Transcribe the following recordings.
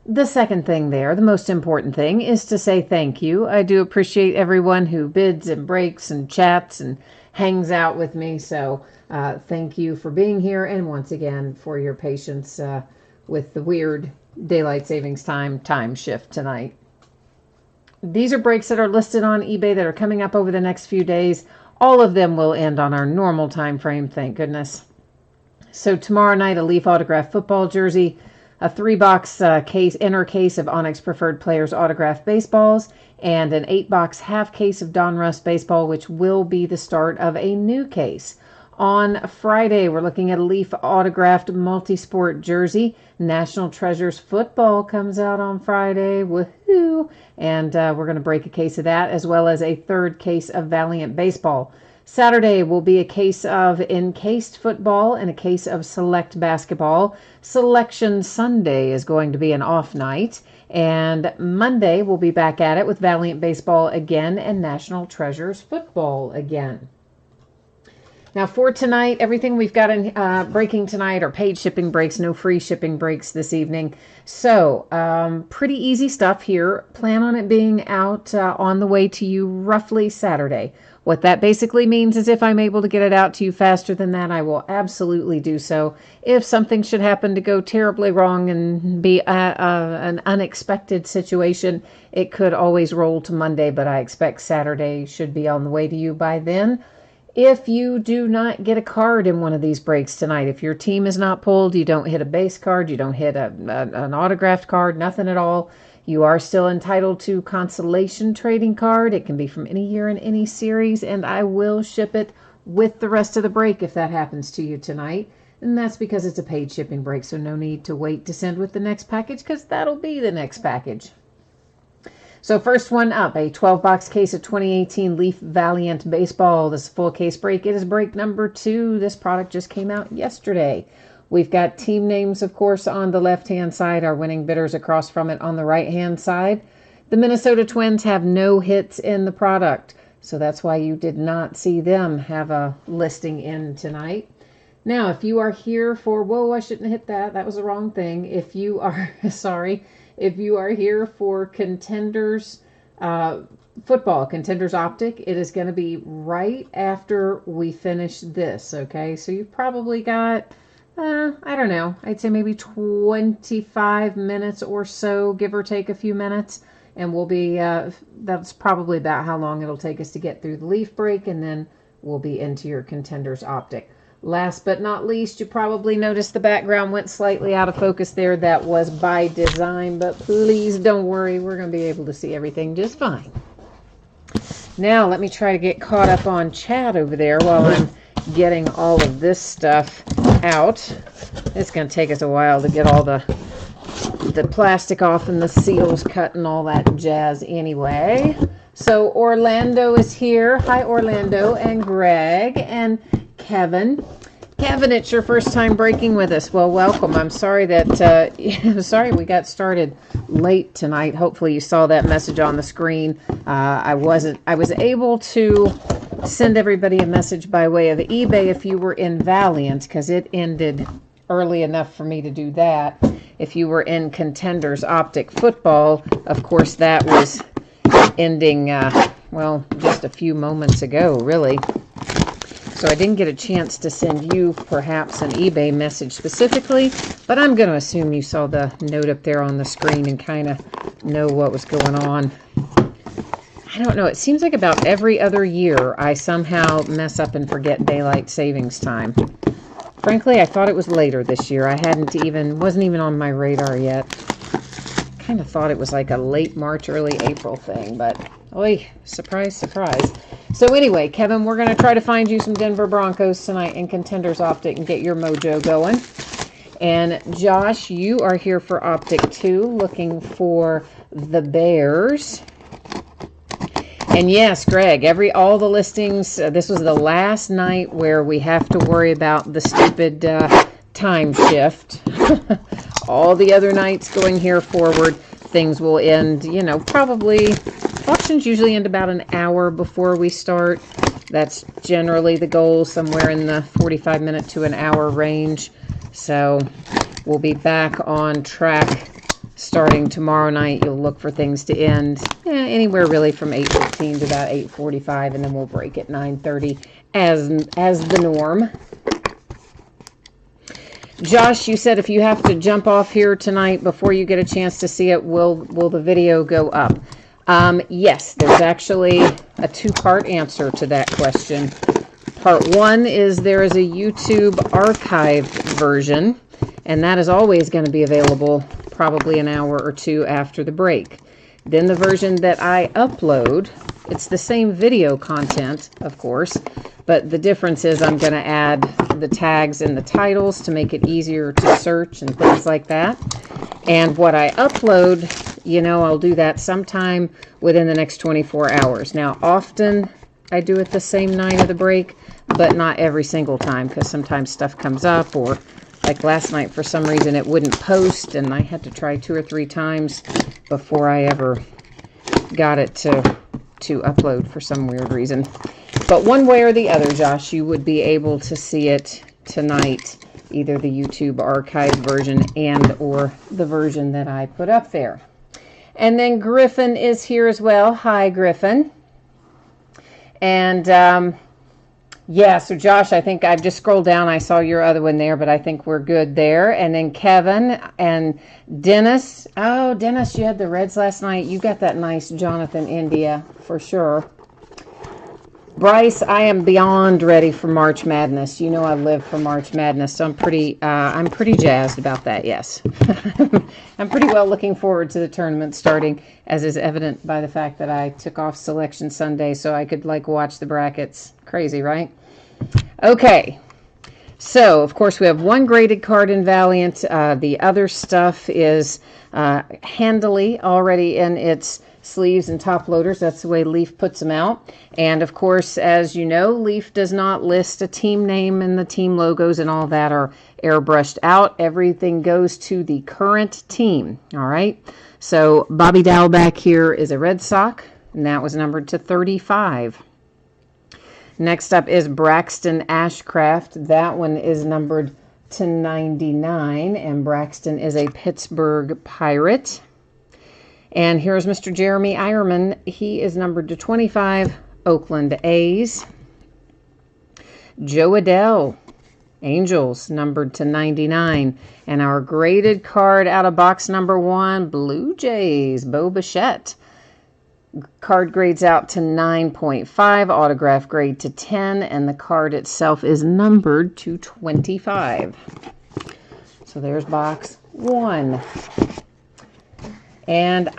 The second thing there, the most important thing, is to say thank you. I do appreciate everyone who bids and breaks and chats and hangs out with me. So thank you for being here, and once again for your patience with the weird daylight savings time shift tonight. These are breaks that are listed on eBay that are coming up over the next few days. All of them will end on our normal time frame, thank goodness. So tomorrow night, a Leaf autographed football jersey, a 3-box inner case of Onyx Preferred Players autographed baseballs, and an 8-box half case of Donruss baseball, which will be the start of a new case. On Friday, we're looking at a Leaf autographed multi-sport jersey. National Treasures football comes out on Friday. Woohoo! And we're going to break a case of that, as well as a third case of Valiant baseball. Saturday will be a case of encased football and a case of select basketball. Selection Sunday is going to be an off night. And Monday we'll be back at it with Valiant baseball again and National Treasures football again. Now for tonight, everything we've got in breaking tonight are paid shipping breaks, no free shipping breaks this evening. So pretty easy stuff here. Plan on it being out on the way to you roughly Saturday. What that basically means is if I'm able to get it out to you faster than that, I will absolutely do so. If something should happen to go terribly wrong and be an unexpected situation, it could always roll to Monday, but I expect Saturday should be on the way to you by then. If you do not get a card in one of these breaks tonight, if your team is not pulled, you don't hit a base card, you don't hit an autographed card, nothing at all, you are still entitled to consolation trading card. It can be from any year in any series, and I will ship it with the rest of the break if that happens to you tonight. And that's because it's a paid shipping break, so no need to wait to send with the next package, because that'll be the next package. So first one up, a 12-box case of 2018 Leaf Valiant Baseball. This is a full case break. It is break number 2. This product just came out yesterday. We've got team names, of course, on the left-hand side. Our winning bidders across from it on the right-hand side. The Minnesota Twins have no hits in the product, so that's why you did not see them have a listing in tonight. Now, if you are here for, whoa, I shouldn't have hit that. That was the wrong thing. If you are, sorry. If you are here for Contenders football, Contenders Optic, it is going to be right after we finish this, okay? So you've probably got, I don't know, I'd say maybe 25 minutes or so, give or take a few minutes. And we'll be, that's probably about how long it'll take us to get through the Leaf break, and then we'll be into your Contenders Optic. Last but not least, you probably noticed the background went slightly out of focus there. That was by design, but please don't worry. We're going to be able to see everything just fine. Now, let me try to get caught up on chat over there while I'm getting all of this stuff out. It's going to take us a while to get all the plastic off and the seals cut and all that jazz anyway. So Orlando is here. Hi, Orlando, and Greg, and Kevin. Kevin, it's your first time breaking with us. Well, welcome. I'm sorry that sorry we got started late tonight. Hopefully you saw that message on the screen. I was able to send everybody a message by way of eBay if you were in Valiant, because it ended early enough for me to do that. If you were in Contenders Optic Football, of course that was ending well, just a few moments ago, really. So I didn't get a chance to send you perhaps an eBay message specifically, but I'm going to assume you saw the note up there on the screen and kind of know what was going on. I don't know. It seems like about every other year I somehow mess up and forget daylight savings time. Frankly, I thought it was later this year. I wasn't even on my radar yet. Kind of thought it was like a late March, early April thing, but oy, surprise, surprise. So anyway, Kevin, we're going to try to find you some Denver Broncos tonight in Contenders Optic and get your mojo going. And Josh, you are here for Optic 2, looking for the Bears. And yes, Greg, all the listings, this was the last night where we have to worry about the stupid time shift. All the other nights going here forward, things will end, probably, auctions usually end about an hour before we start. That's generally the goal, somewhere in the 45-minute to an hour range. So we'll be back on track starting tomorrow night, you'll look for things to end anywhere really from 8:15 to about 8:45, and then we'll break at 9:30 as the norm. Josh, you said if you have to jump off here tonight before you get a chance to see it, will the video go up? Yes, there's actually a two-part answer to that question. Part one is there is a YouTube archived version, and that is always going to be available probably an hour or two after the break. Then the version that I upload, it's the same video content, of course, but the difference is I'm going to add the tags and the titles to make it easier to search and things like that. And what I upload, you know, I'll do that sometime within the next 24 hours. Now, often I do it the same night of the break, but not every single time, because sometimes stuff comes up, or like last night, for some reason, it wouldn't post, and I had to try 2 or 3 times before I ever got it to upload for some weird reason. But one way or the other, Josh, you would be able to see it tonight, either the YouTube archived version and or the version that I put up there. And then Griffin is here as well. Hi, Griffin. And yeah, so Josh, I think I've just scrolled down. I saw your other one there, but I think we're good there. And then Kevin and Dennis. Oh, Dennis, you had the Reds last night. You got that nice Jonathan India for sure. Bryce, I am beyond ready for March Madness. You know I live for March Madness, so I'm pretty jazzed about that, yes. I'm pretty well looking forward to the tournament starting, as is evident by the fact that I took off Selection Sunday so I could, like, watch the brackets. Crazy, right? Okay. So, of course, we have one graded card in Valiant. The other stuff is handily already in its sleeves and top loaders. That's the way Leaf puts them out. And of course, as you know, Leaf does not list a team name, and the team logos and all that are airbrushed out. Everything goes to the current team. All right. So Bobby Dow back here is a Red Sox, and that was numbered to 35. Next up is Braxton Ashcraft. That one is numbered to 99, and Braxton is a Pittsburgh Pirate. And here's Mr. Jeremy Ironman. He is numbered to 25, Oakland A's. Joe Adell, Angels, numbered to 99. And our graded card out of box number 1, Blue Jays, Bo Bichette. Card grades out to 9.5, autograph grade to 10, and the card itself is numbered to 25. So there's box 1. And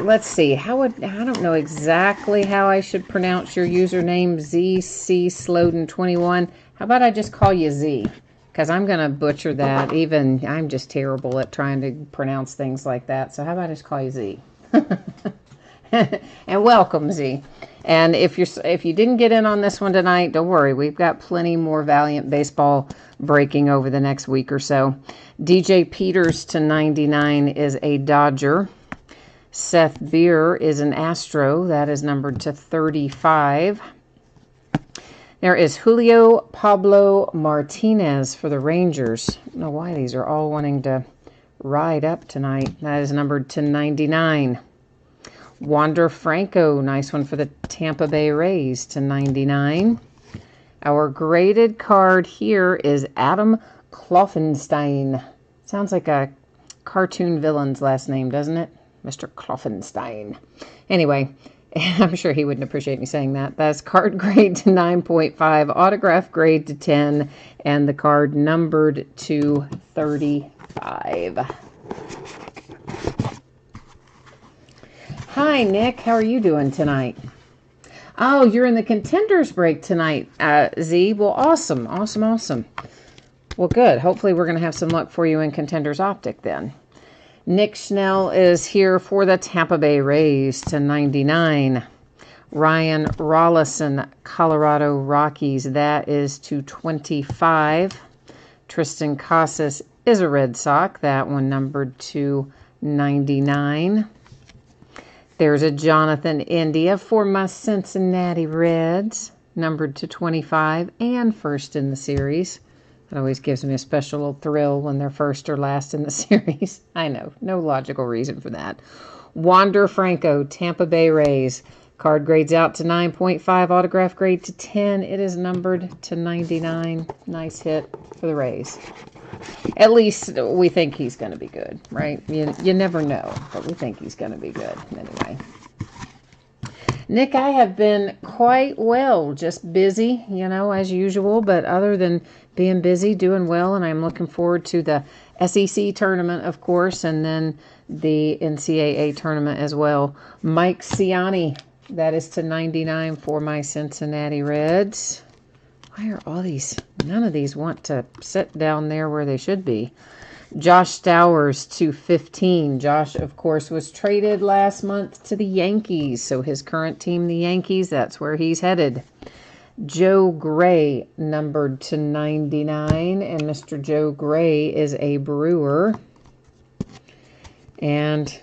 let's see, I don't know exactly how I should pronounce your username, ZC Slowden 21. How about I just call you Z? Because I'm going to butcher that. Even I'm just terrible at trying to pronounce things like that. So how about I just call you Z? And welcome, Z. And if you didn't get in on this one tonight, don't worry. We've got plenty more Valiant baseball breaking over the next week or so. DJ Peters to 99 is a Dodger. Seth Beer is an Astro. That is numbered to 35. There is Julio Pablo Martinez for the Rangers. I don't know why these are all wanting to ride up tonight. That is numbered to 99. Wander Franco, nice one for the Tampa Bay Rays, to 99. Our graded card here is Adam Kloffenstein. Sounds like a cartoon villain's last name, doesn't it? Mr. Kloffenstein. Anyway, I'm sure he wouldn't appreciate me saying that. That's card grade to 9.5, autograph grade to 10, and the card numbered to 35. Hi, Nick. How are you doing tonight? Oh, you're in the contenders break tonight, Z. Well, awesome. Well, good. Hopefully we're going to have some luck for you in contenders optic then. Nick Schnell is here for the Tampa Bay Rays to 99. Ryan Rollison, Colorado Rockies. That is to 25. Tristan Casas is a Red Sox. That one numbered to 99. There's a Jonathan India for my Cincinnati Reds, numbered to 25 and first in the series. It always gives me a special thrill when they're first or last in the series. I know, no logical reason for that. Wander Franco, Tampa Bay Rays. Card grades out to 9.5, autograph grade to 10. It is numbered to 99. Nice hit for the Rays. At least we think he's going to be good, right? You never know, but we think he's going to be good anyway. Nick, I have been quite well, just busy, as usual, but other than being busy, doing well, and I'm looking forward to the SEC tournament, of course, and then the NCAA tournament as well. Mike Ciani, that is to 99 for my Cincinnati Reds. Why are all these, none of these want to sit down there where they should be. Josh Stowers to 15. Josh, of course, was traded last month to the Yankees. So his current team, the Yankees, that's where he's headed. Joe Gray, numbered to 99. And Mr. Joe Gray is a Brewer. And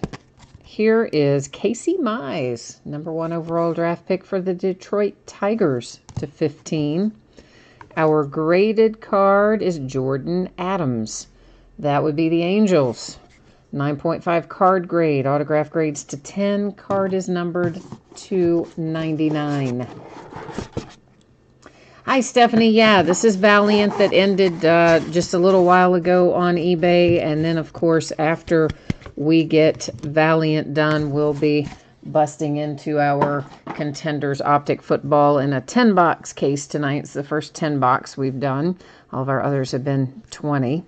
here is Casey Mize, #1 overall draft pick for the Detroit Tigers to 15. Our graded card is Jordan Adams. That would be the Angels. 9.5 card grade. Autograph grades to 10. Card is numbered to 99. Hi, Stephanie. Yeah, this is Valiant that ended just a little while ago on eBay. And then, of course, after we get Valiant done, we'll be busting into our Contenders Optic Football in a 10-box case tonight. It's the first 10-box we've done. All of our others have been 20.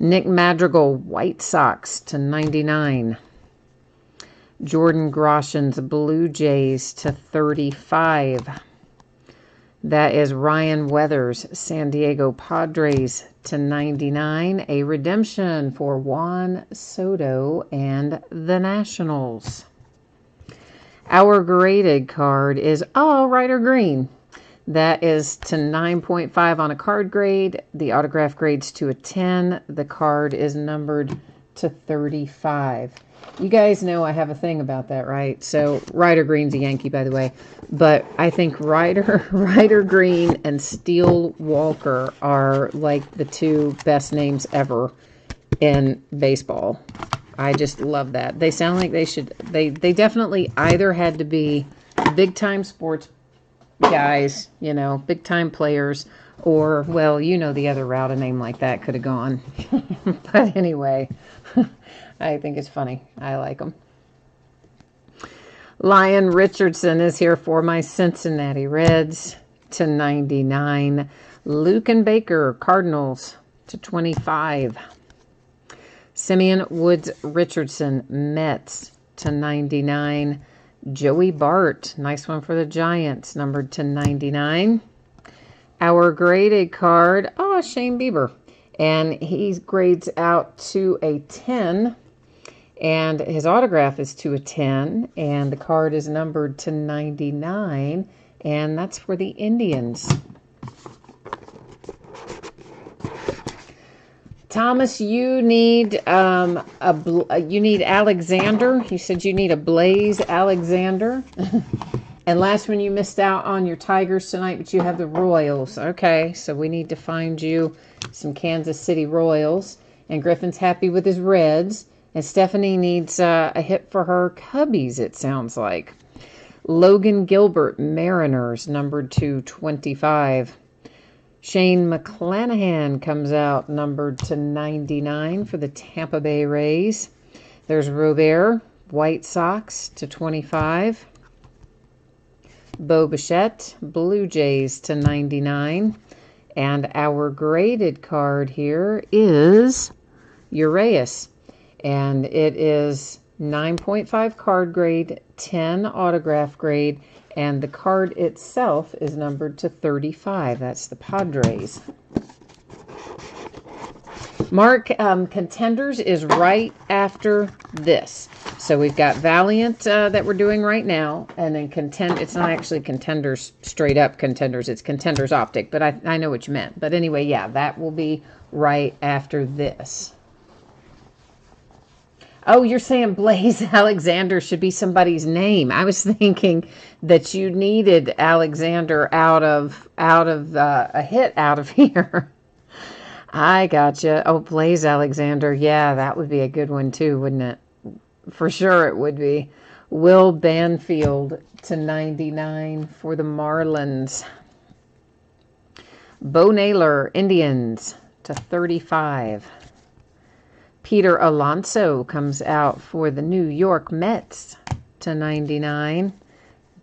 Nick Madrigal, White Sox to 99. Jordan Groshen's Blue Jays to 35. That is Ryan Weathers, San Diego Padres to 99. A redemption for Juan Soto and the Nationals. Our graded card is Ryder Green. That is to 9.5 on a card grade. The autograph grade's to a 10. The card is numbered to 35. You guys know I have a thing about that, right? So Ryder Green's a Yankee, by the way. But I think Ryder Green and Steele Walker are like the two best names ever in baseball. I just love that. They sound like they should, they definitely either had to be big time sports guys, big time players, or, well, the other route a name like that could have gone. But anyway, I think it's funny. I like them. Lyon Richardson is here for my Cincinnati Reds to 99. Luken Baker, Cardinals to 25. Simeon Woods Richardson, Mets to 99. Joey Bart, nice one for the Giants, numbered to 99. Our graded card, Shane Bieber. And he grades out to a 10. And his autograph is to a 10. And the card is numbered to 99. And that's for the Indians. Thomas, you need you need Alexander. You said you need a Blaze Alexander. And last one you missed out on your Tigers tonight, but you have the Royals. Okay, so we need to find you some Kansas City Royals. And Griffin's happy with his Reds. And Stephanie needs a hit for her Cubbies, it sounds like. Logan Gilbert, Mariners, numbered to 25. Shane McClanahan comes out numbered to 99 for the Tampa Bay Rays. There's Robert, White Sox to 25. Bo Bichette, Blue Jays to 99. And our graded card here is Urias. And it is 9.5 card grade, 10 autograph grade. And the card itself is numbered to 35. That's the Padres. Mark, Contenders is right after this. So we've got Valiant that we're doing right now. And then it's not actually Contenders, straight up Contenders. It's Contenders Optic. But I know what you meant. But anyway, yeah, that will be right after this. Oh, you're saying Blaze Alexander should be somebody's name. I was thinking that you needed Alexander out of a hit out of here. I gotcha. Oh, Blaze Alexander. Yeah, that would be a good one too, wouldn't it? For sure it would be. Will Banfield to 99 for the Marlins. Bo Naylor, Indians to 35. Peter Alonso comes out for the New York Mets to 99.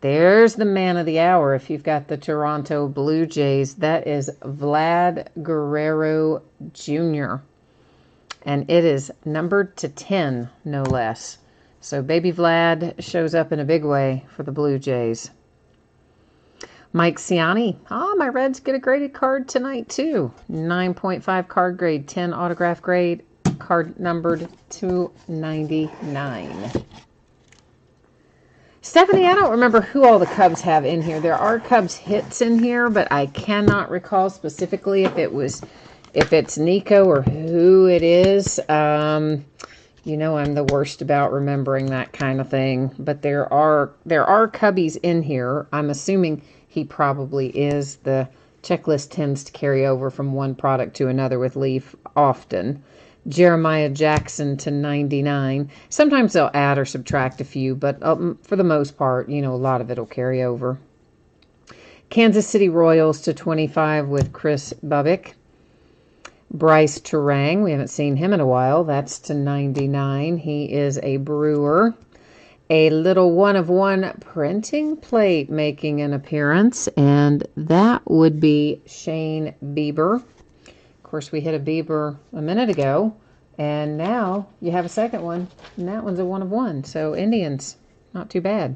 There's the man of the hour if you've got the Toronto Blue Jays. That is Vlad Guerrero Jr. And it is numbered to 10, no less. So baby Vlad shows up in a big way for the Blue Jays. Mike Ciani. My Reds get a graded card tonight, too. 9.5 card grade, 10 autograph grade, card numbered 299. Stephanie, I don't remember who all the Cubs have in here. There are Cubs hits in here, but I cannot recall specifically if it's Nico or who it is. You know I'm the worst about remembering that kind of thing. But there are Cubbies in here. I'm assuming he probably is. The checklist tends to carry over from one product to another with Leaf often. Jeremiah Jackson to 99. Sometimes they'll add or subtract a few, but for the most part, a lot of it will carry over. Kansas City Royals to 25 with Chris Bubbick. Bryce Terang, we haven't seen him in a while. That's to 99. He is a Brewer. A little 1-of-1 printing plate making an appearance, and that would be Shane Bieber. Of course, we hit a Bieber a minute ago, and now you have a second one, and that one's a 1-of-1. So Indians, not too bad.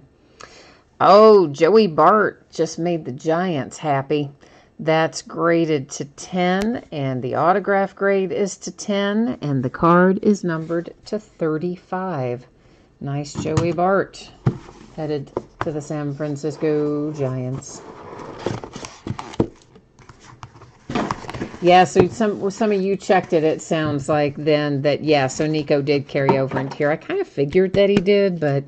Oh, Joey Bart just made the Giants happy. That's graded to 10, and the autograph grade is to 10, and the card is numbered to 35. Nice Joey Bart, headed to the San Francisco Giants. Yeah, so some of you checked it, it sounds like then that, yeah, so Nico did carry over into here. I kind of figured that he did, but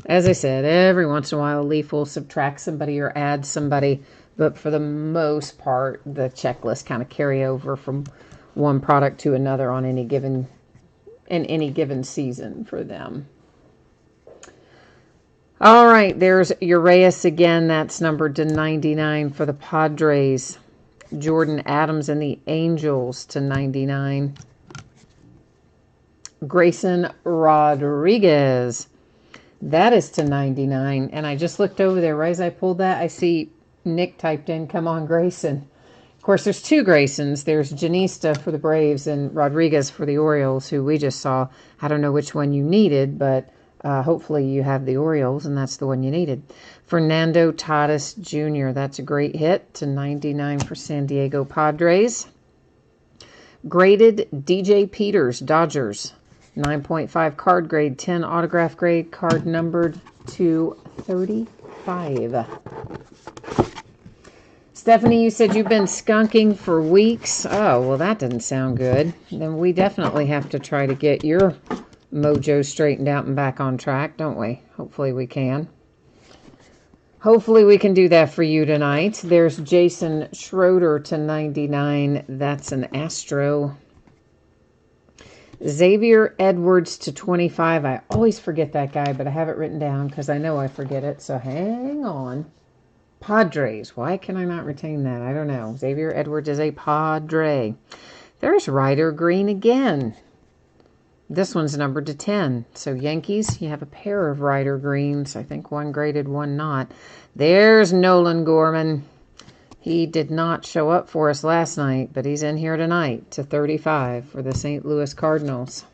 as I said, every once in a while, Leaf will subtract somebody or add somebody. But for the most part, the checklist kind of carry over from one product to another on any given season for them. All right, there's Urias again. That's numbered to 99 for the Padres. Jordan Adams and the Angels to 99. Grayson Rodriguez. That is to 99. And I just looked over there. Right as I pulled that, I see Nick typed in, "Come on, Grayson." Of course, there's two Graysons. There's Janista for the Braves and Rodriguez for the Orioles, who we just saw. I don't know which one you needed, but hopefully you have the Orioles, and that's the one you needed. Fernando Tatis Jr., that's a great hit to 99 for San Diego Padres. Graded DJ Peters, Dodgers. 9.5 card grade, 10 autograph grade, card numbered to 35. Stephanie, you said you've been skunking for weeks. Oh, well, that didn't sound good. Then we definitely have to try to get your mojo straightened out and back on track, don't we? Hopefully we can. Hopefully we can do that for you tonight. There's Jason Schroeder to 99. That's an Astro. Xavier Edwards to 25. I always forget that guy, but I have it written down because I know I forget it. So hang on. Padres. Why can I not retain that? I don't know. Xavier Edwards is a Padre. There's Ryder Green again. This one's numbered to 10. So Yankees, you have a pair of Ryder Greens. I think one graded, one not. There's Nolan Gorman. He did not show up for us last night, but he's in here tonight to 35 for the St. Louis Cardinals.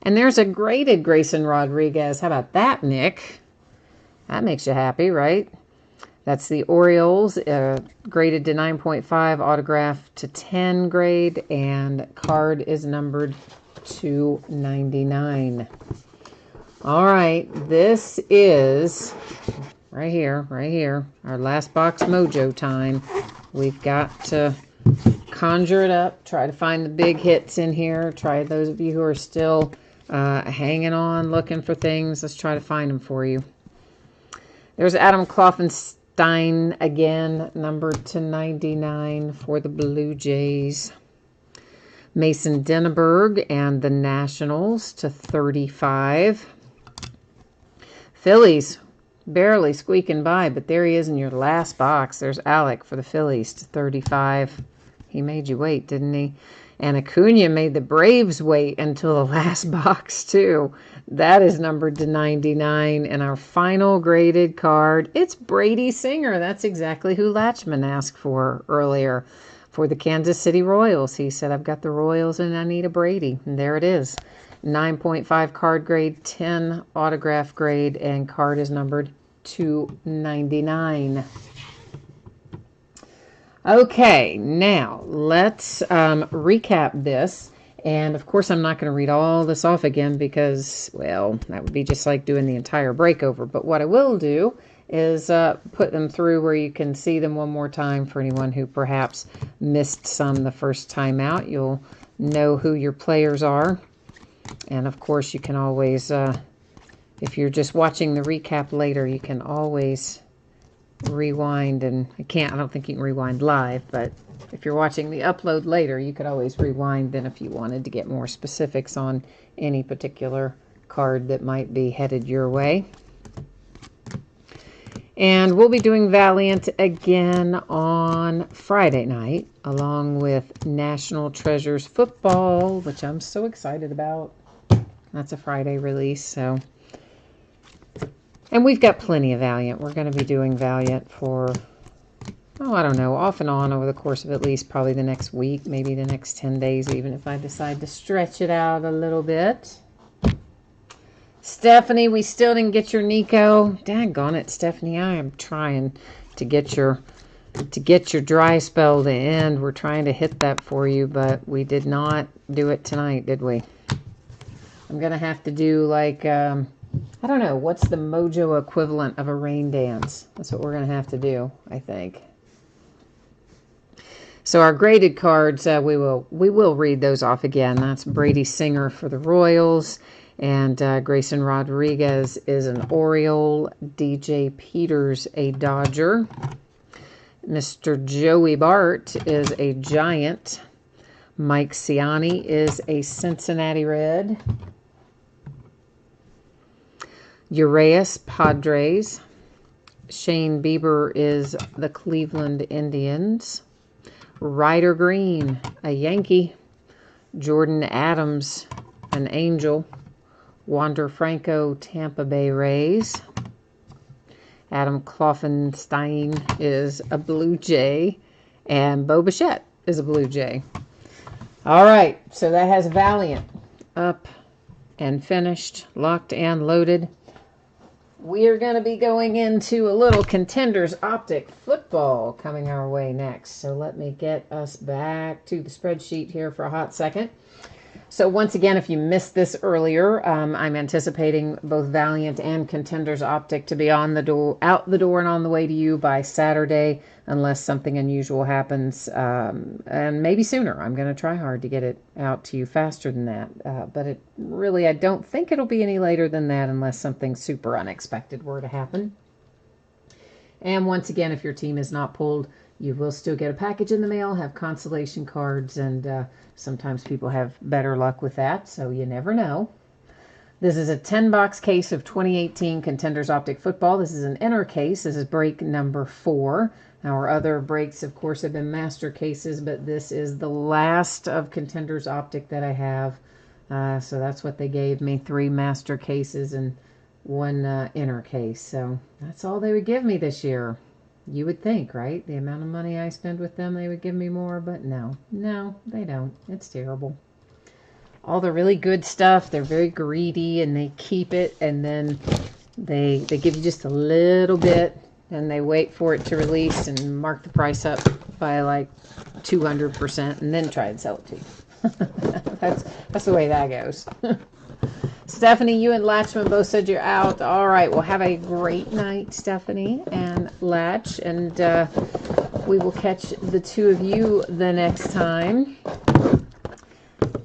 And there's a graded Grayson Rodriguez. How about that, Nick? That makes you happy, right? That's the Orioles, graded to 9.5, autograph to 10 grade, and card is numbered to 99. All right, this is right here, our last box mojo time. We've got to conjure it up, try to find the big hits in here. Try those of you who are still hanging on, looking for things. Let's try to find them for you. There's Adam Kloffenstein Stein again, numbered to 99 for the Blue Jays. Mason Denneberg and the Nationals to 35. Phillies, barely squeaking by, but there he is in your last box. There's Alec for the Phillies to 35. He made you wait, didn't he? And Acuna made the Braves wait until the last box, too. That is numbered to 99. And our final graded card, it's Brady Singer. That's exactly who Latchman asked for earlier for the Kansas City Royals. He said, I've got the Royals and I need a Brady. And there it is. 9.5 card grade, 10 autograph grade, and card is numbered 299. Okay, now let's recap this. And of course, I'm not going to read all this off again because, well, that would be just like doing the entire break over. But what I will do is put them through where you can see them one more time for anyone who perhaps missed some the first time out. You'll know who your players are. And of course, you can always, if you're just watching the recap later, you can always rewind. And I don't think you can rewind live, but if you're watching the upload later, you could always rewind then if you wanted to get more specifics on any particular card that might be headed your way. And we'll be doing Valiant again on Friday night, along with National Treasures Football, which I'm so excited about. That's a Friday release, so. And we've got plenty of Valiant. We're going to be doing Valiant for, I don't know, off and on over the course of at least probably the next week, maybe the next 10 days, even if I decide to stretch it out a little bit. Stephanie, we still didn't get your Nico. Daggone it, Stephanie. I am trying to get your dry spell to end. We're trying to hit that for you, but we did not do it tonight, did we? I'm going to have to do like, I don't know, what's the Mojo equivalent of a rain dance? That's what we're going to have to do, I think. So our graded cards, we will read those off again. That's Brady Singer for the Royals. And Grayson Rodriguez is an Oriole. DJ Peters, a Dodger. Mr. Joey Bart is a Giant. Mike Ciani is a Cincinnati Red. Urias, Padres. Shane Bieber is the Cleveland Indians. Ryder Green, a Yankee. Jordan Adams, an Angel. Wander Franco, Tampa Bay Rays. Adam Kloffenstein is a Blue Jay. And Bo Bichette is a Blue Jay. All right, so that has Valiant up and finished, locked and loaded. We are going to be going into a little Contenders Optic Football coming our way next. So let me get us back to the spreadsheet here for a hot second. So once again, if you missed this earlier, I'm anticipating both Valiant and Contenders Optic to be on the door, out the door and on the way to you by Saturday, unless something unusual happens, and maybe sooner. I'm going to try hard to get it out to you faster than that, but I don't think it'll be any later than that unless something super unexpected were to happen. And once again, if your team is not pulled, you will still get a package in the mail, have consolation cards, and sometimes people have better luck with that, so you never know. This is a 10-box case of 2018 Contenders Optic Football. This is an inner case. This is break number 4. Our other breaks, of course, have been master cases, but this is the last of Contenders Optic that I have. So that's what they gave me, 3 master cases and 1 inner case. So that's all they would give me this year. You would think, right? The amount of money I spend with them, they would give me more, but no, they don't. It's terrible. All the really good stuff, they're very greedy, and they keep it, and then they give you just a little bit, and they wait for it to release and mark the price up by like 200%, and then try and sell it to you. That's the way that goes. Stephanie, you and Latchman both said you're out. All right, well, have a great night, Stephanie and Latch, and we will catch the two of you the next time.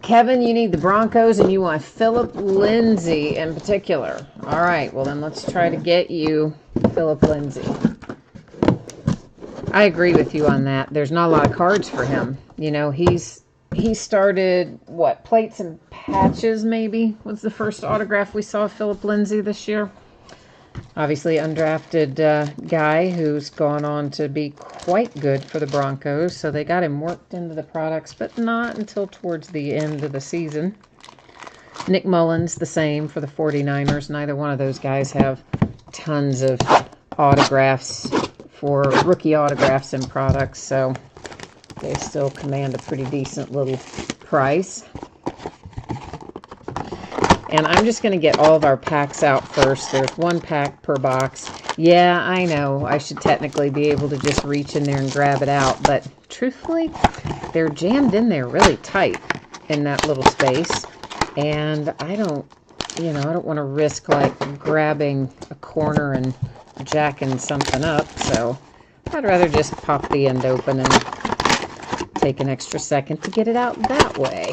Kevin, you need the Broncos, and you want Philip Lindsay in particular. All right, well, then let's try to get you Philip Lindsay. I agree with you on that. There's not a lot of cards for him. You know, he started, what, plates and patches maybe was the first autograph we saw of Philip Lindsay this year. Obviously undrafted guy who's gone on to be quite good for the Broncos. So they got him worked into the products, but not until towards the end of the season. Nick Mullins, the same for the 49ers. Neither one of those guys have tons of autographs for rookie autographs and products, so they still command a pretty decent little price. And I'm just going to get all of our packs out first. There's one pack per box. Yeah, I know I should technically be able to just reach in there and grab it out, but truthfully, they're jammed in there really tight in that little space, and I don't want to risk like grabbing a corner and jacking something up, so I'd rather just pop the end open and take an extra second to get it out that way.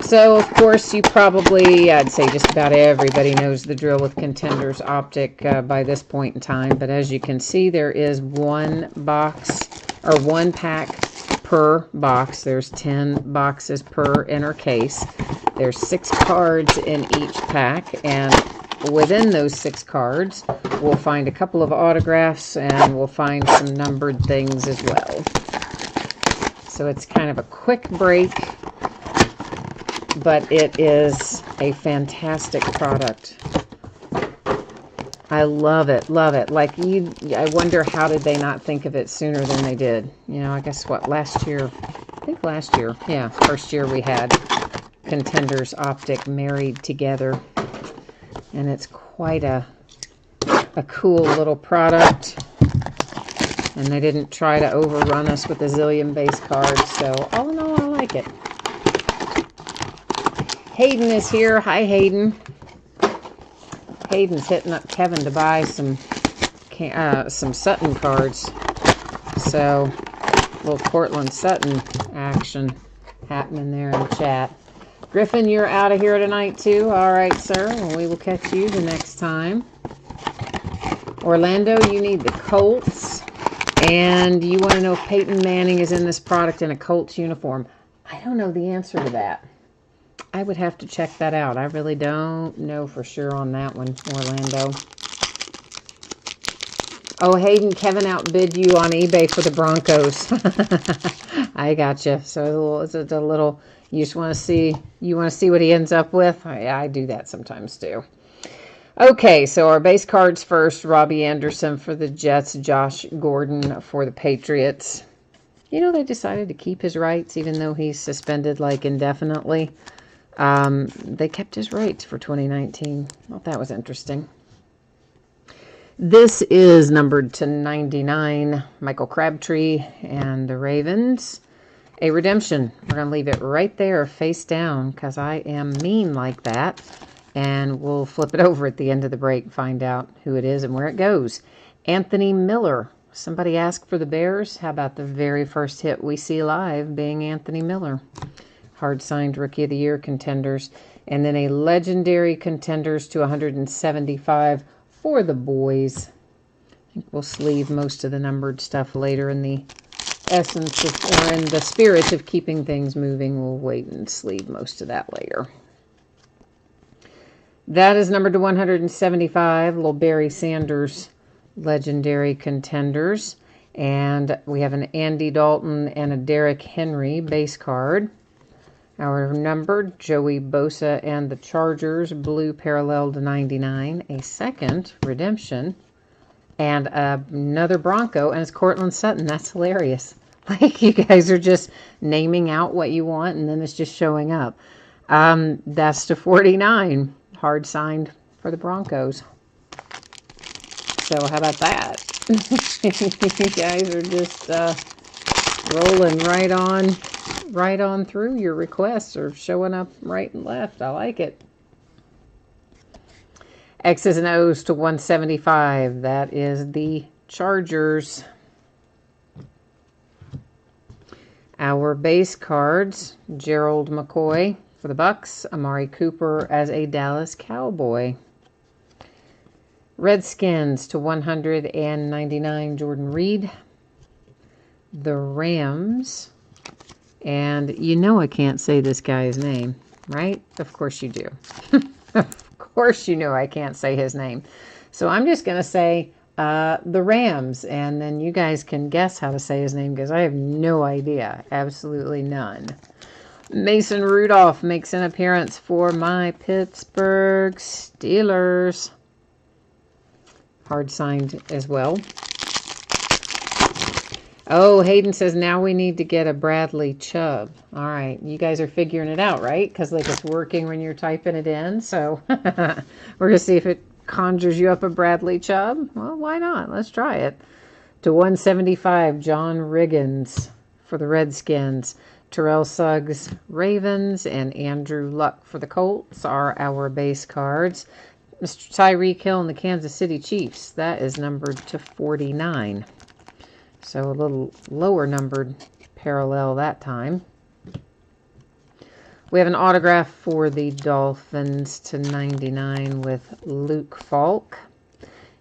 So, of course, you probably, I'd say just about everybody knows the drill with Contenders Optic by this point in time, but as you can see, there is one box, or one pack per box. There's 10 boxes per inner case. There's 6 cards in each pack, and within those 6 cards, we'll find a couple of autographs, and we'll find some numbered things as well. So it's kind of a quick break, but it is a fantastic product. I love it, love it. Like, I wonder how did they not think of it sooner than they did. You know, I guess what, last year, yeah, first year we had Contenders Optic married together, and it's quite a cool little product, and they didn't try to overrun us with a zillion base cards, so all in all, I like it. Hayden is here. Hi, Hayden. Hayden's hitting up Kevin to buy some Sutton cards, so a little Cortland Sutton action happening there in the chat. Griffin, you're out of here tonight too. All right, sir. Well, we will catch you the next time. Orlando, you need the Colts. And you want to know if Peyton Manning is in this product in a Colts uniform. I don't know the answer to that. I would have to check that out. I really don't know for sure on that one, Orlando. Oh, Hayden, Kevin outbid you on eBay for the Broncos. I gotcha. So it's a little, you just want to see, what he ends up with? I do that sometimes too. Okay, so our base cards first. Robbie Anderson for the Jets. Josh Gordon for the Patriots. You know, they decided to keep his rights even though he's suspended like indefinitely. They kept his rights for 2019. I thought that was interesting. This is numbered to 99, Michael Crabtree and the Ravens. A redemption. We're going to leave it right there face down because I am mean like that. And we'll flip it over at the end of the break, find out who it is and where it goes. Anthony Miller. Somebody asked for the Bears. How about the very first hit we see live being Anthony Miller? Hard-signed Rookie of the Year Contenders. And then a legendary Contenders to 175 for the boys. I think we'll sleeve most of the numbered stuff later in the essence of, or in the spirit of keeping things moving. We'll wait and sleeve most of that later. That is numbered to 175. Little Barry Sanders legendary Contenders. And we have an Andy Dalton and a Derrick Henry base card. Our numbered Joey Bosa and the Chargers, blue parallel to 99. A second redemption. And another Bronco, and it's Cortland Sutton. That's hilarious. Like, you guys are just naming out what you want, and then it's just showing up. That's to 49. Hard signed for the Broncos. So how about that? You guys are just rolling right on through. Your requests are showing up right and left. I like it. X's and O's to 175. That is the Chargers. Our base cards, Gerald McCoy for the Bucks, Amari Cooper as a Dallas Cowboy. Redskins to 199, Jordan Reed. The Rams, and you know I can't say this guy's name, right? Of course you do. Of course you know I can't say his name. So I'm just going to say the Rams, and then you guys can guess how to say his name because I have no idea. Absolutely none. Mason Rudolph makes an appearance for my Pittsburgh Steelers. Hard signed as well. Oh, Hayden says now we need to get a Bradley Chubb. All right, you guys are figuring it out, right? Because like it's working when you're typing it in. So we're going to see if it conjures you up a Bradley Chubb. Well, why not? Let's try it. To 175, John Riggins for the Redskins. Terrell Suggs, Ravens, and Andrew Luck for the Colts are our base cards. Mr. Tyreek Hill and the Kansas City Chiefs. That is numbered to 49. So a little lower numbered parallel that time. We have an autograph for the Dolphins to 99 with Luke Falk.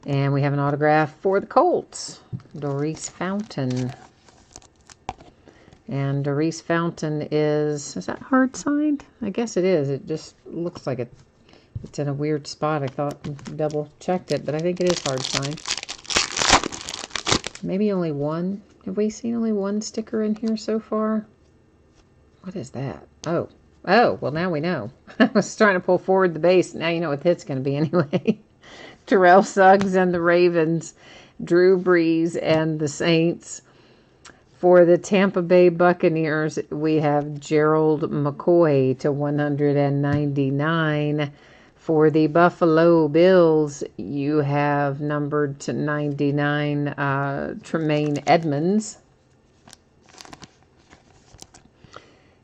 And we have an autograph for the Colts, Doris Fountain. And Doris Fountain is that hard signed? I guess it is. It just looks like it's in a weird spot. I thought double checked it, but I think it is hard signed. Maybe only one. Have we seen only one sticker in here so far? What is that? Oh, well now we know. I was trying to pull forward the base. Now you know what the hit's going to be anyway. Terrell Suggs and the Ravens. Drew Brees and the Saints. For the Tampa Bay Buccaneers, we have Gerald McCoy to 199. For the Buffalo Bills, you have numbered to 99 Tremaine Edmonds.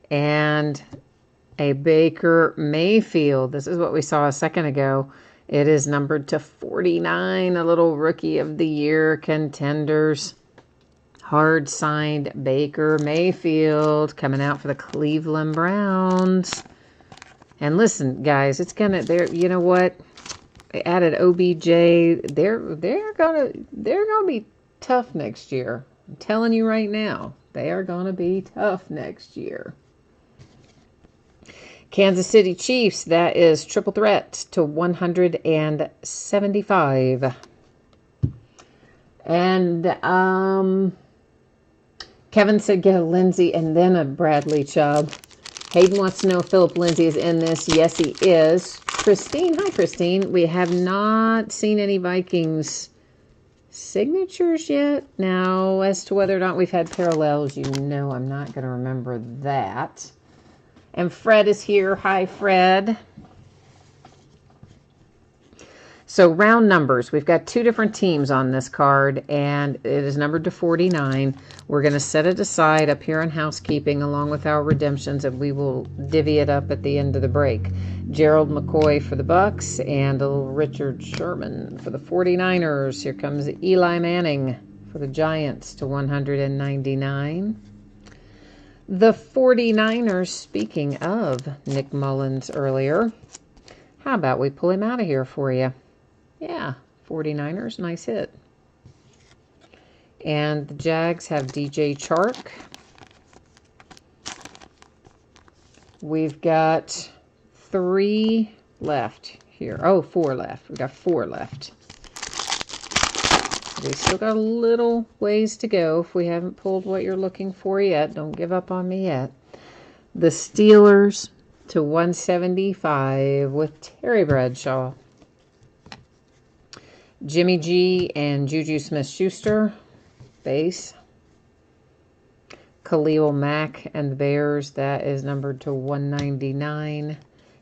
And a Baker Mayfield. This is what we saw a second ago. It is numbered to 49, a little Rookie of the Year contenders. Hard signed Baker Mayfield coming out for the Cleveland Browns. And listen, guys, it's gonna. You know what? They added OBJ. They're gonna be tough next year. I'm telling you right now, they are gonna be tough next year. Kansas City Chiefs. That is triple threat to 175. And Kevin said get a Lindsay and then a Bradley Chubb. Hayden wants to know if Philip Lindsay is in this. Yes, he is. Christine, hi, Christine. We have not seen any Vikings signatures yet. Now, as to whether or not we've had parallels, you know I'm not going to remember that. And Fred is here. Hi, Fred. So round numbers. We've got two different teams on this card, and it is numbered to 49. We're going to set it aside up here in housekeeping along with our redemptions, and we will divvy it up at the end of the break. Gerald McCoy for the Bucks and a little Richard Sherman for the 49ers. Here comes Eli Manning for the Giants to 199. The 49ers, speaking of Nick Mullins earlier, how about we pull him out of here for you? Yeah, 49ers, nice hit. And the Jags have DJ Chark. We've got 3 left here. Oh, 4 left. We've got 4 left. We still got a little ways to go. If we haven't pulled what you're looking for yet, don't give up on me yet. The Steelers to 175 with Terry Bradshaw. Jimmy G and Juju Smith-Schuster, base. Khalil Mack and the Bears, that is numbered to 199.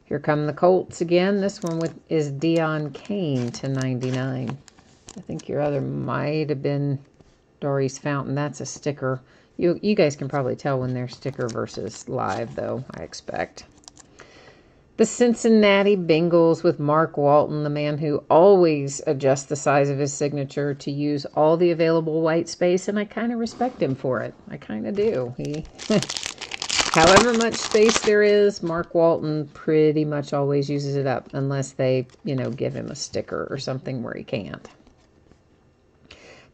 Here come the Colts again. This one is Deion Kane to 99. I think your other might have been Doris Fountain. That's a sticker. You guys can probably tell when they're sticker versus live, though, I expect. The Cincinnati Bengals with Mark Walton, the man who always adjusts the size of his signature to use all the available white space, and I kind of respect him for it. I kind of do. However much space there is, Mark Walton pretty much always uses it up unless they, give him a sticker or something where he can't.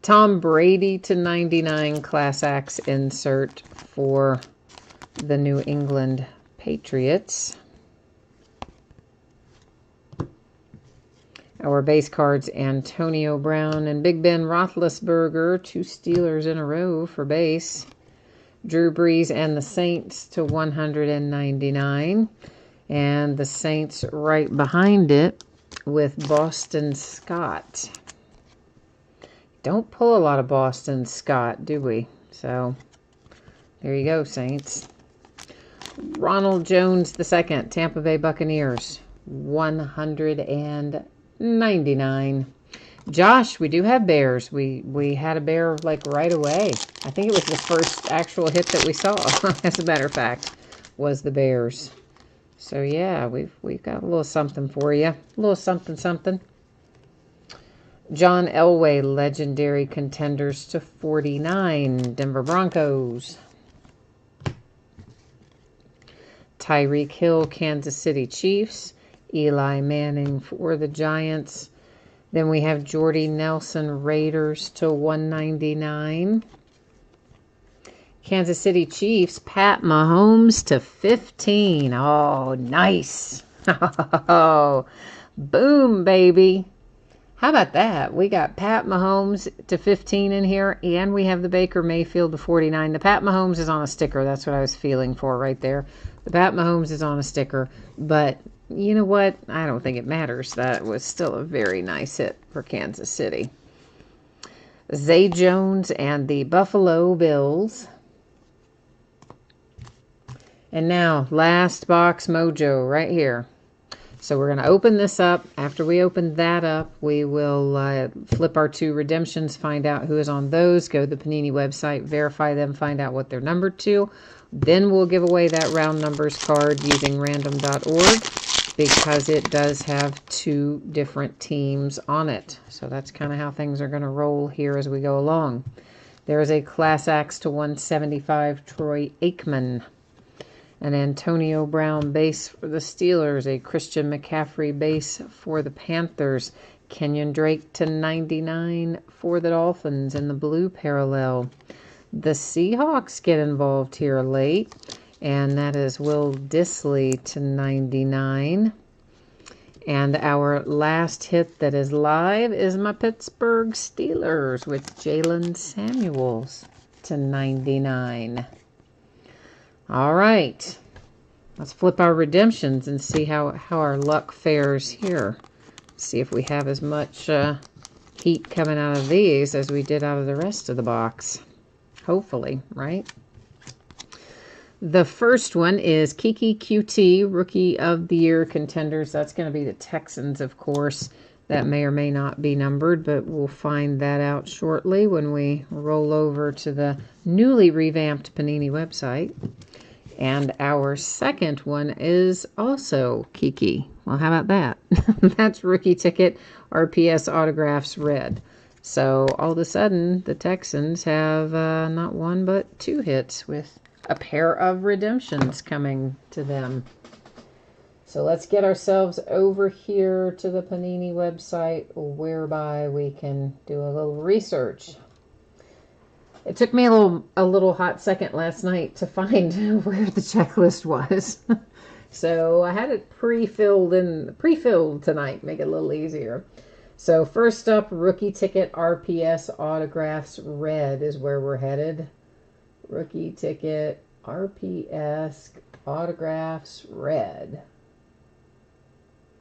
Tom Brady to 99 Class X insert for the New England Patriots. Our base cards, Antonio Brown and Big Ben Roethlisberger, 2 Steelers in a row for base. Drew Brees and the Saints to 199. And the Saints right behind it with Boston Scott. Don't pull a lot of Boston Scott, do we? So, there you go, Saints. Ronald Jones II, Tampa Bay Buccaneers, 199. Josh, we do have bears. We had a bear like right away. I think it was the first actual hit that we saw, as a matter of fact, was the bears. So yeah, we've got a little something for you. A little something something. John Elway, legendary contenders to 49, Denver Broncos. Tyreek Hill, Kansas City Chiefs. Eli Manning for the Giants. Then we have Jordy Nelson, Raiders to 199. Kansas City Chiefs, Pat Mahomes to 15. Oh, nice. Oh, boom, baby. How about that? We got Pat Mahomes to 15 in here, and we have the Baker Mayfield to 49. The Pat Mahomes is on a sticker. That's what I was feeling for right there. The Pat Mahomes is on a sticker, but you know what? I don't think it matters. That was still a very nice hit for Kansas City. Zay Jones and the Buffalo Bills. And now, last box mojo right here. So we're going to open this up. After we open that up, we will flip our 2 redemptions, find out who is on those, go to the Panini website, verify them, find out what they're numbered to. Then we'll give away that round numbers card using random.org because it does have 2 different teams on it. So that's kind of how things are going to roll here as we go along. There is a Class X to 175 Troy Aikman. An Antonio Brown base for the Steelers. A Christian McCaffrey base for the Panthers. Kenyon Drake to 99 for the Dolphins in the blue parallel. The Seahawks get involved here late. And that is Will Dissly to 99. And our last hit that is live is my Pittsburgh Steelers with Jalen Samuels to 99. All right, let's flip our redemptions and see how our luck fares here. See if we have as much heat coming out of these as we did out of the rest of the box. Hopefully, right? The first one is Kiki QT, Rookie of the Year contenders. That's going to be the Texans, of course. That may or may not be numbered, but we'll find that out shortly when we roll over to the newly revamped Panini website. And our second one is also Kiki. Well, how about that? That's Rookie Ticket, RPS Autographs Red. So all of a sudden, the Texans have not 1 but 2 hits with a pair of redemptions coming to them. So let's get ourselves over here to the Panini website whereby we can do a little research. It took me a little hot second last night to find where the checklist was. So I had it pre-filled tonight, make it a little easier. So first up, Rookie Ticket RPS Autographs Red is where we're headed. Rookie Ticket RPS Autographs Red.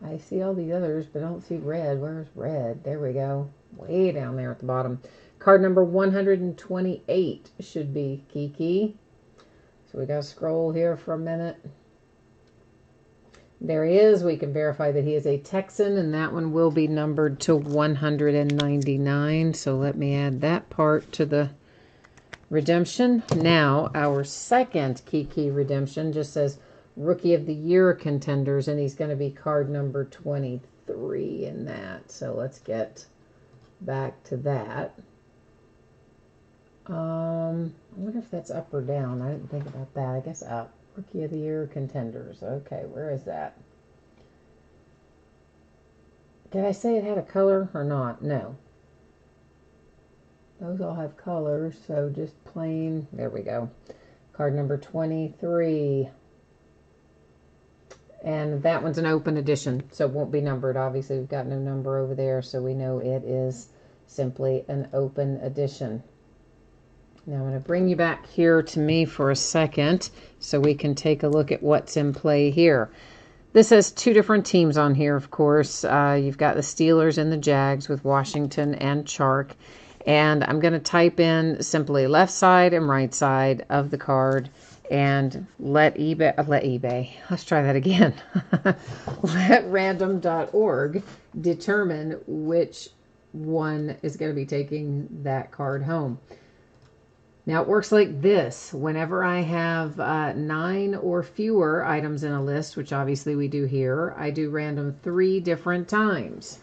I see all the others, but I don't see red. Where's red? There we go. Way down there at the bottom. Card number 128 should be Kiki. So we got to scroll here for a minute. There he is. We can verify that he is a Texan, and that one will be numbered to 199. So let me add that part to the redemption. Now, our second Kiki redemption just says Rookie of the Year contenders, and he's going to be card number 23 in that. So let's get back to that. I wonder if that's up or down. I didn't think about that. I guess up. Rookie of the Year contenders. Okay, where is that? Did I say it had a color or not? No. Those all have colors, so just plain. There we go. Card number 23. And that one's an open edition, so it won't be numbered. Obviously, we've got no number over there, so we know it is simply an open edition. Now I'm going to bring you back here to me for a second so we can take a look at what's in play here. This has two different teams on here, of course. You've got the Steelers and the Jags with Washington and Chark. And I'm going to type in simply left side and right side of the card and let eBay, let's try that again. Let random.org determine which one is going to be taking that card home. Now it works like this. Whenever I have 9 or fewer items in a list, which obviously we do here, I do random 3 different times.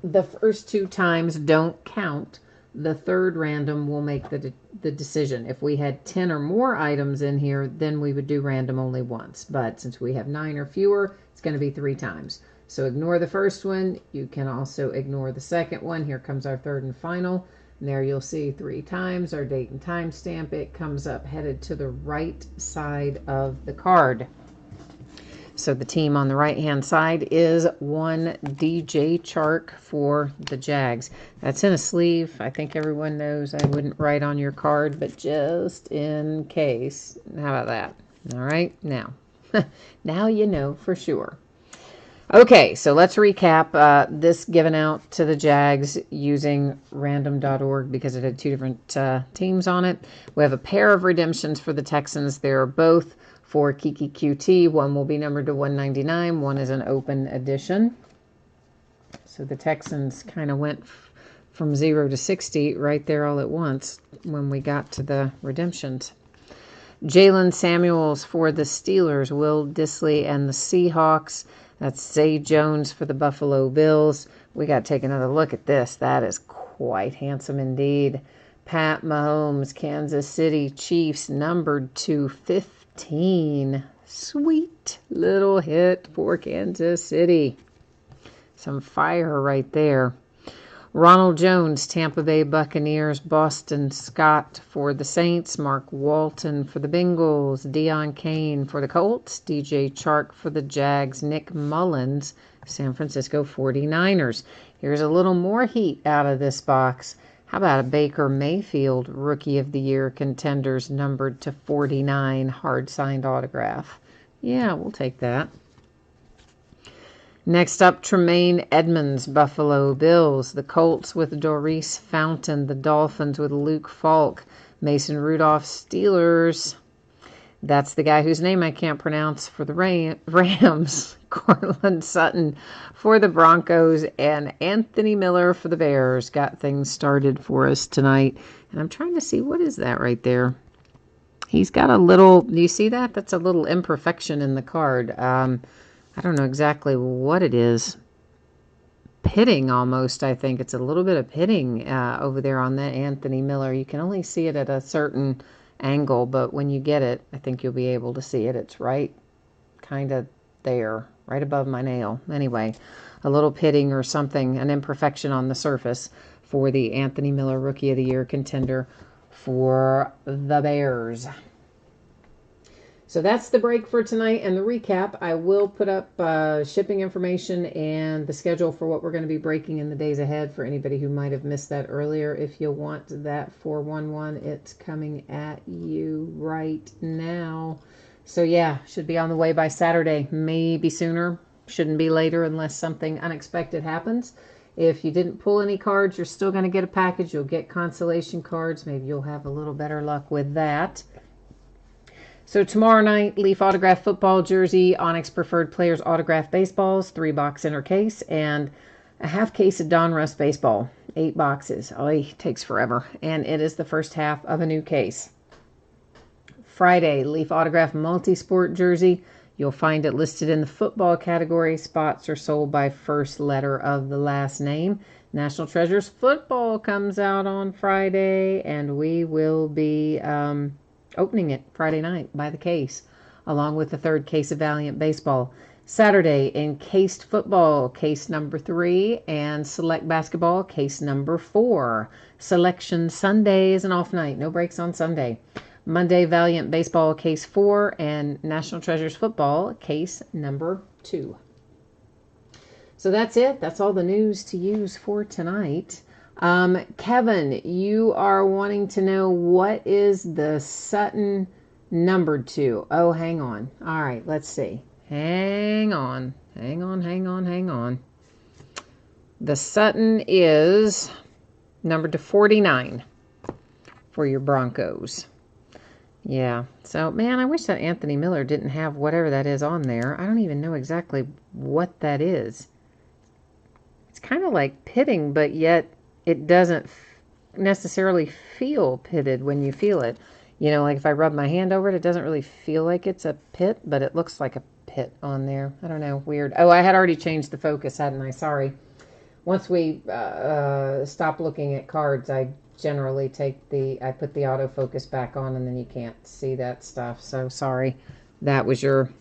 The first 2 times don't count. The third random will make the decision. If we had 10 or more items in here, then we would do random only once. But since we have 9 or fewer, it's going to be 3 times. So ignore the first one. You can also ignore the second one. Here comes our third and final. And there you'll see 3 times our date and time stamp. It comes up headed to the right side of the card. So the team on the right-hand side is one DJ Chark for the Jags. That's in a sleeve. I think everyone knows I wouldn't write on your card, but just in case. How about that? All right, now. Now you know for sure. Okay, so let's recap this given out to the Jags using random.org because it had 2 different teams on it. We have a pair of redemptions for the Texans. They're both for Kiki QT. One will be numbered to 199. One is an open edition. So the Texans kind of went from 0 to 60 right there all at once when we got to the redemptions. Jalen Samuels for the Steelers. Will Dissly and the Seahawks. That's Zay Jones for the Buffalo Bills. We got to take another look at this. That is quite handsome indeed. Pat Mahomes, Kansas City Chiefs, numbered to 15. Sweet little hit for Kansas City. Some fire right there. Ronald Jones, Tampa Bay Buccaneers, Boston Scott for the Saints, Mark Walton for the Bengals, Deion Kane for the Colts, DJ Chark for the Jags, Nick Mullins, San Francisco 49ers. Here's a little more heat out of this box. How about a Baker Mayfield Rookie of the Year contenders numbered to 49 hard-signed autograph? Yeah, we'll take that. Next up, Tremaine Edmonds, Buffalo Bills. The Colts with Doris Fountain. The Dolphins with Luke Falk. Mason Rudolph, Steelers. That's the guy whose name I can't pronounce for the Rams. Cortland Sutton for the Broncos. And Anthony Miller for the Bears. Got things started for us tonight. And I'm trying to see, what is that right there? He's got a little, do you see that? That's a little imperfection in the card. I don't know exactly what it is. Pitting almost, I think. It's a little bit of pitting over there on that Anthony Miller. You can only see it at a certain angle, but when you get it, I think you'll be able to see it. It's right kind of there, right above my nail. Anyway, a little pitting or something, an imperfection on the surface for the Anthony Miller Rookie of the Year contender for the Bears. So that's the break for tonight and the recap. I will put up shipping information and the schedule for what we're going to be breaking in the days ahead for anybody who might have missed that earlier. If you want that 411, it's coming at you right now. So yeah, should be on the way by Saturday, maybe sooner. Shouldn't be later unless something unexpected happens. If you didn't pull any cards, you're still going to get a package. You'll get consolation cards. Maybe you'll have a little better luck with that. So tomorrow night, Leaf Autograph Football Jersey, Onyx Preferred Players Autograph Baseballs, 3-box inner case, and a half case of Donruss Baseball, 8 boxes. Oh, it takes forever. And it is the first half of a new case. Friday, Leaf Autograph Multisport Jersey. You'll find it listed in the football category. Spots are sold by first letter of the last name. National Treasures Football comes out on Friday, and we will be... opening it Friday night by the case, along with the third case of Valiant baseball. Saturday, encased football, case number 3, and select basketball, case number 4. Selection Sunday is an off night. No breaks on Sunday. Monday, Valiant baseball, case 4, and National Treasures football, case number 2. So that's it. That's all the news to use for tonight. Kevin, you are wanting to know what is the Sutton numbered to. Oh, hang on. All right, let's see. Hang on. The Sutton is numbered to 49 for your Broncos. Yeah. So, man, I wish that Anthony Miller didn't have whatever that is on there. I don't even know exactly what that is. It's kind of like pitting, but yet it doesn't necessarily feel pitted when you feel it. You know, like if I rub my hand over it, it doesn't really feel like it's a pit, but it looks like a pit on there. I don't know. Weird. Oh, I had already changed the focus, hadn't I? Sorry. Once we stop looking at cards, I generally I put the autofocus back on, and then you can't see that stuff. So sorry. That was your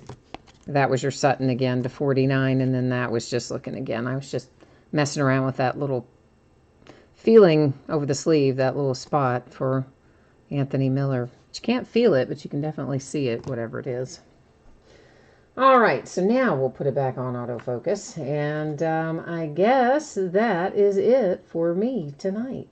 Sutton again to 49, and then that was just looking again. I was just messing around with that little feeling over the sleeve, that little spot for Anthony Miller. You can't feel it, but you can definitely see it, whatever it is. All right, so now we'll put it back on autofocus, and I guess that is it for me tonight.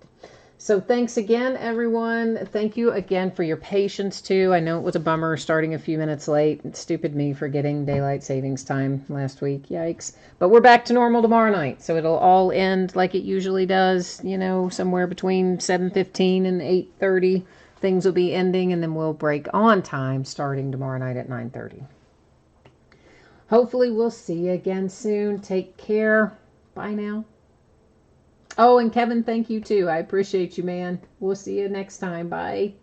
So thanks again, everyone. Thank you again for your patience, too. I know it was a bummer starting a few minutes late. It's stupid me for getting daylight savings time last week. Yikes. But we're back to normal tomorrow night, so it'll all end like it usually does, you know, somewhere between 7:15 and 8:30. Things will be ending, and then we'll break on time starting tomorrow night at 9:30. Hopefully we'll see you again soon. Take care. Bye now. Oh, and Kevin, thank you too. I appreciate you, man. We'll see you next time. Bye.